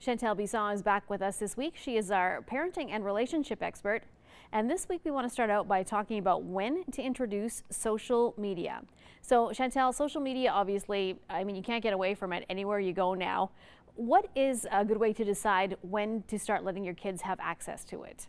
Chantal Bisson is back with us this week. She is our parenting and relationship expert. And this week we want to start out by talking about when to introduce social media. So Chantal, social media, obviously, I mean, you can't get away from it anywhere you go now. What is a good way to decide when to start letting your kids have access to it?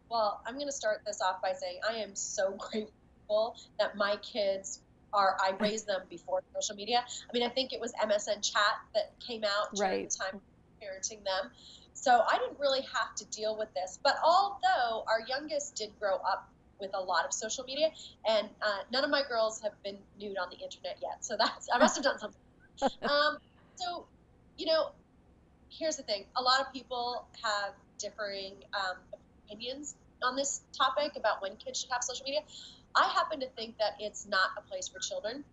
Well, I'm going to start this off by saying I am so grateful that my kids I raised them before social media. I mean, I think it was MSN chat that came out during the time of parenting them. So I didn't really have to deal with this. But although our youngest did grow up with a lot of social media, and none of my girls have been nude on the internet yet. So I must have done something. So, you know, here's the thing. A lot of people have differing opinions on this topic about when kids should have social media. I happen to think that it's not a place for children.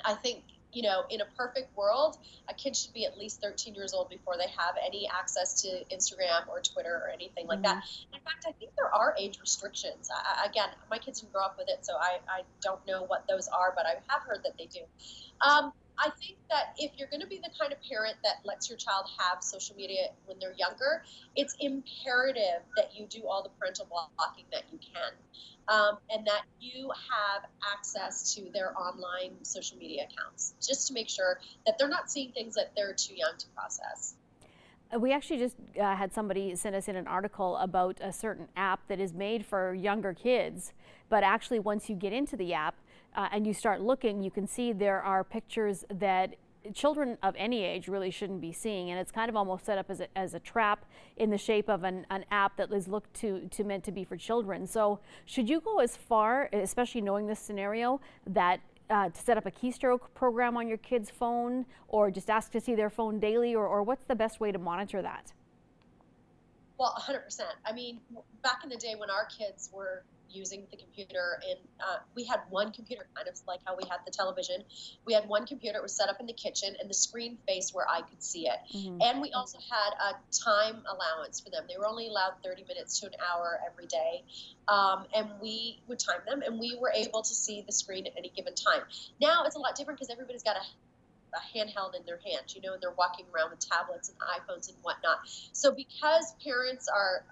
I think, in a perfect world, a kid should be at least 13 years old before they have any access to Instagram or Twitter or anything like that. In fact, I think there are age restrictions. Again, my kids didn't grow up with it, so I don't know what those are, but I have heard that they do. I think that if you're going to be the kind of parent that lets your child have social media when they're younger, it's imperative that you do all the parental blocking that you can, and that you have access to their online social media accounts, just to make sure that they're not seeing things that they're too young to process. We actually just had somebody send us in an article about a certain app that is made for younger kids, but actually once you get into the app, and you start looking, you can see there are pictures that children of any age really shouldn't be seeing, and it's kind of almost set up as a trap in the shape of an app that is looked to meant to be for children. So should you go as far, especially knowing this scenario, that to set up a keystroke program on your kid's phone, or just ask to see their phone daily, or what's the best way to monitor that? Well, 100%. I mean, back in the day when our kids were using the computer, and we had one computer, kind of like how we had the television. We had one computer. It was set up in the kitchen, and the screen faced where I could see it. And we also had a time allowance for them. They were only allowed 30 minutes to an hour every day, and we would time them, and we were able to see the screen at any given time. Now it's a lot different because everybody's got a handheld in their hand, and they're walking around with tablets and iPhones and whatnot. So because parents are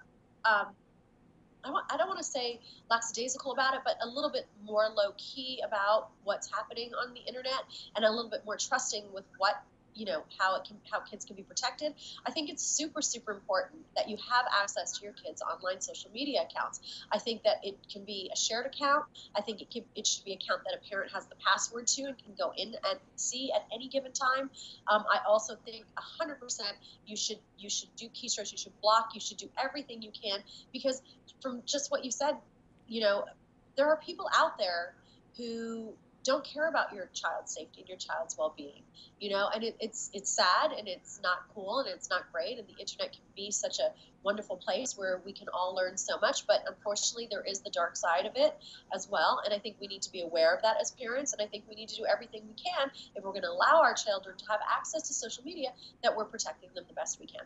I don't want to say lackadaisical about it, but a little bit more low key about what's happening on the internet, and a little bit more trusting with what, how kids can be protected. I think it's super, super important that you have access to your kids' online social media accounts. I think that it can be a shared account. I think it should be an account that a parent has the password to and can go in and see at any given time. I also think 100% you should do keystrokes, you should block, you should do everything you can, because from just what you said, there are people out there who don't care about your child's safety and your child's well-being, and it's sad, and it's not cool, and it's not great. And the internet can be such a wonderful place where we can all learn so much, but unfortunately there is the dark side of it as well. And I think we need to be aware of that as parents. And I think we need to do everything we can, if we're going to allow our children to have access to social media, that we're protecting them the best we can.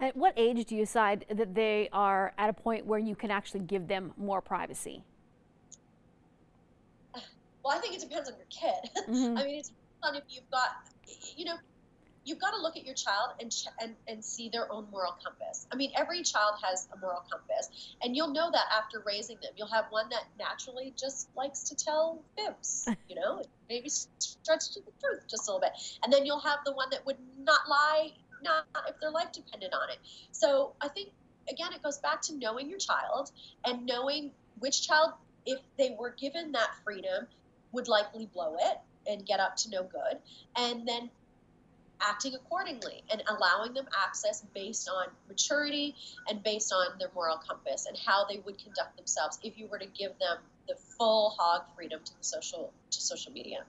At what age do you decide that they are at a point where you can actually give them more privacy? Well, I think it depends on your kid. I mean, it's fun if you've got, you've got to look at your child and see their own moral compass. I mean, every child has a moral compass, and you'll know that after raising them. You'll have one that naturally just likes to tell fibs, maybe stretch to the truth just a little bit. And then you'll have the one that would not lie, not if their life depended on it. So I think, again, it goes back to knowing your child and knowing which child, if they were given that freedom, would likely blow it and get up to no good, and then acting accordingly and allowing them access based on maturity and based on their moral compass and how they would conduct themselves if you were to give them the full hog freedom to social media.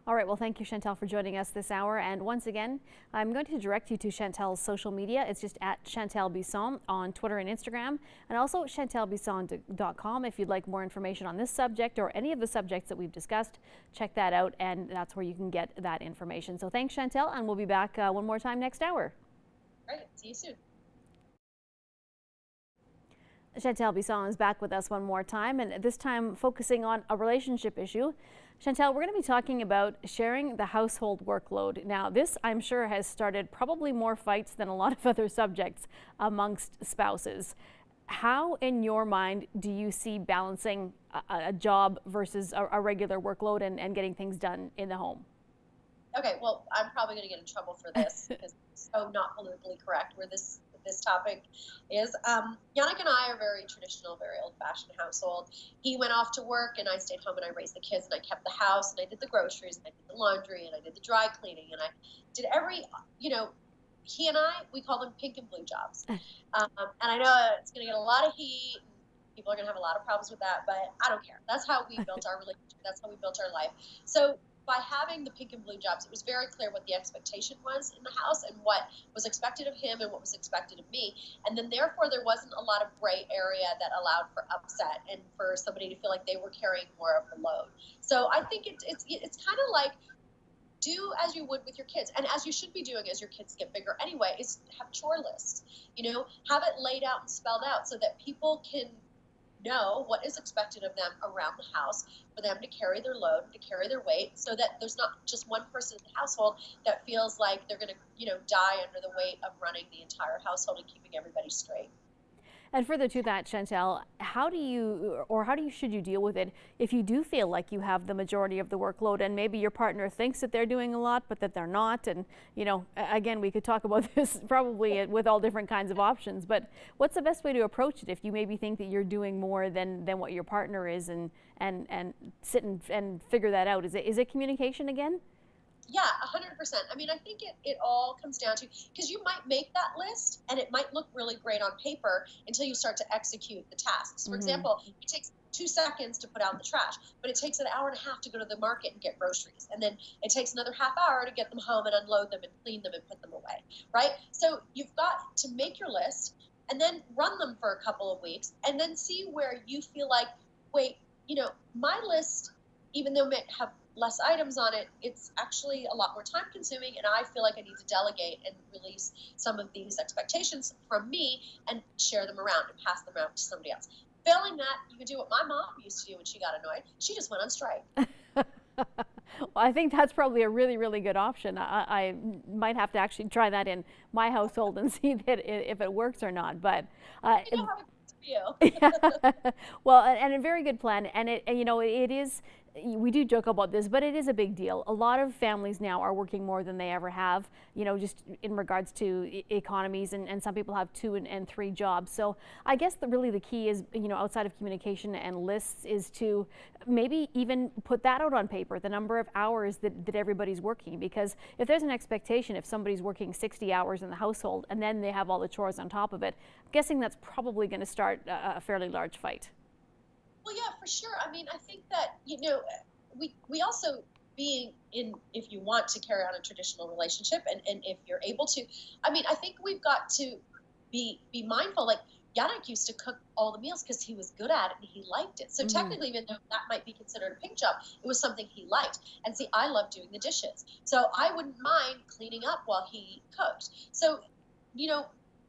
All right, well, thank you, Chantal, for joining us this hour. And once again, I'm going to direct you to Chantal's social media. It's just at Chantal Bisson on Twitter and Instagram, and also chantalbisson.com. If you'd like more information on this subject or any of the subjects that we've discussed, check that out, and that's where you can get that information. So thanks, Chantal, and we'll be back one more time next hour. All right, see you soon. Chantal Bisson is back with us one more time, and this time focusing on a relationship issue. Chantel, we're going to be talking about sharing the household workload. Now, this, I'm sure, has started probably more fights than a lot of other subjects amongst spouses. How, in your mind, do you see balancing a job versus a regular workload and getting things done in the home? Okay, well, I'm probably going to get in trouble for this because it's so not politically correct where this topic is. Yannick and I are very traditional, very old-fashioned household. He went off to work, and I stayed home and I raised the kids, and I kept the house, and I did the groceries, and I did the laundry, and I did the dry cleaning, and I did he and I, we call them pink and blue jobs. And I know it's going to get a lot of heat. People are going to have a lot of problems with that, but I don't care. That's how we built our relationship. That's how we built our life. So by having the pink and blue jobs, it was very clear what the expectation was in the house and what was expected of him and what was expected of me. And then therefore there wasn't a lot of gray area that allowed for upset and for somebody to feel like they were carrying more of the load. So I think it's kind of like, do as you would with your kids, and as you should be doing as your kids get bigger anyway, is have chore lists. Have it laid out and spelled out so that people can know what is expected of them around the house for them to carry their load, to carry their weight, so that there's not just one person in the household that feels like they're going to, die under the weight of running the entire household and keeping everybody straight. And further to that, Chantel, should you deal with it if you do feel like you have the majority of the workload and maybe your partner thinks that they're doing a lot but that they're not? And again, we could talk about this probably with all different kinds of options, but what's the best way to approach it if you maybe think that you're doing more than what your partner is, and sit and figure that out? Is it communication again? Yeah, 100%. I mean, I think it all comes down to, because you might make that list and it might look really great on paper until you start to execute the tasks. For example, it takes 2 seconds to put out the trash, but it takes an hour and a half to go to the market and get groceries. And then it takes another half hour to get them home and unload them and clean them and put them away, right? So you've got to make your list and then run them for a couple of weeks and then see where you feel like, wait, my list, even though it may have less items on it, it's actually a lot more time consuming, and I feel like I need to delegate and release some of these expectations from me and share them around and pass them around to somebody else. Failing that, you can do what my mom used to do when she got annoyed. She just went on strike. Well, I think that's probably a really, really good option. I might have to actually try that in my household and see if it works or not. But well, and a very good plan. And it is. We do joke about this, but it is a big deal. A lot of families now are working more than they ever have, just in regards to economies, and some people have 2 and 3 jobs. So I guess really the key is, outside of communication and lists, is to maybe even put that out on paper, the number of hours that everybody's working. Because if there's an expectation, if somebody's working 60 hours in the household and then they have all the chores on top of it, I'm guessing that's probably going to start a fairly large fight. Well, yeah, for sure. I mean, I think that, we also if you want to carry on a traditional relationship and if you're able to, I mean, I think we've got to be mindful. Like, Yannick used to cook all the meals because he was good at it and he liked it. So technically, even though that might be considered a pink job, it was something he liked. And see, I love doing the dishes. So I wouldn't mind cleaning up while he cooked. So,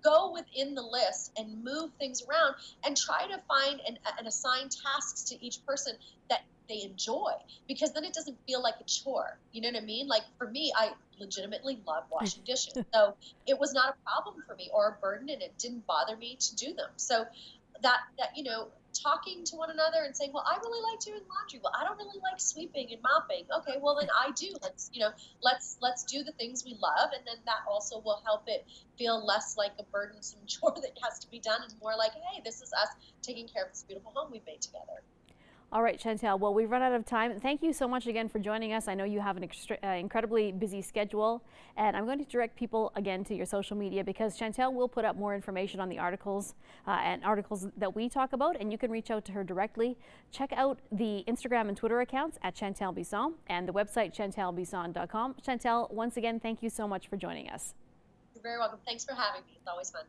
go within the list and move things around and try to find and assign tasks to each person that they enjoy, because then it doesn't feel like a chore. You know what I mean? Like, for me, I legitimately love washing dishes. So it was not a problem for me or a burden, and it didn't bother me to do them. So that talking to one another and saying, well, I really like doing laundry. Well, I don't really like sweeping and mopping. Okay, well then I do. Let's do the things we love, and then that also will help it feel less like a burdensome chore that has to be done, and more like, hey, this is us taking care of this beautiful home we've made together. All right, Chantel, well, we've run out of time. Thank you so much again for joining us. I know you have an incredibly busy schedule, and I'm going to direct people again to your social media, because Chantel will put up more information on the articles and articles that we talk about, and you can reach out to her directly. Check out the Instagram and Twitter accounts at Chantel Bisson and the website chantelbisson.com. Chantel, once again, thank you so much for joining us. You're very welcome. Thanks for having me. It's always fun.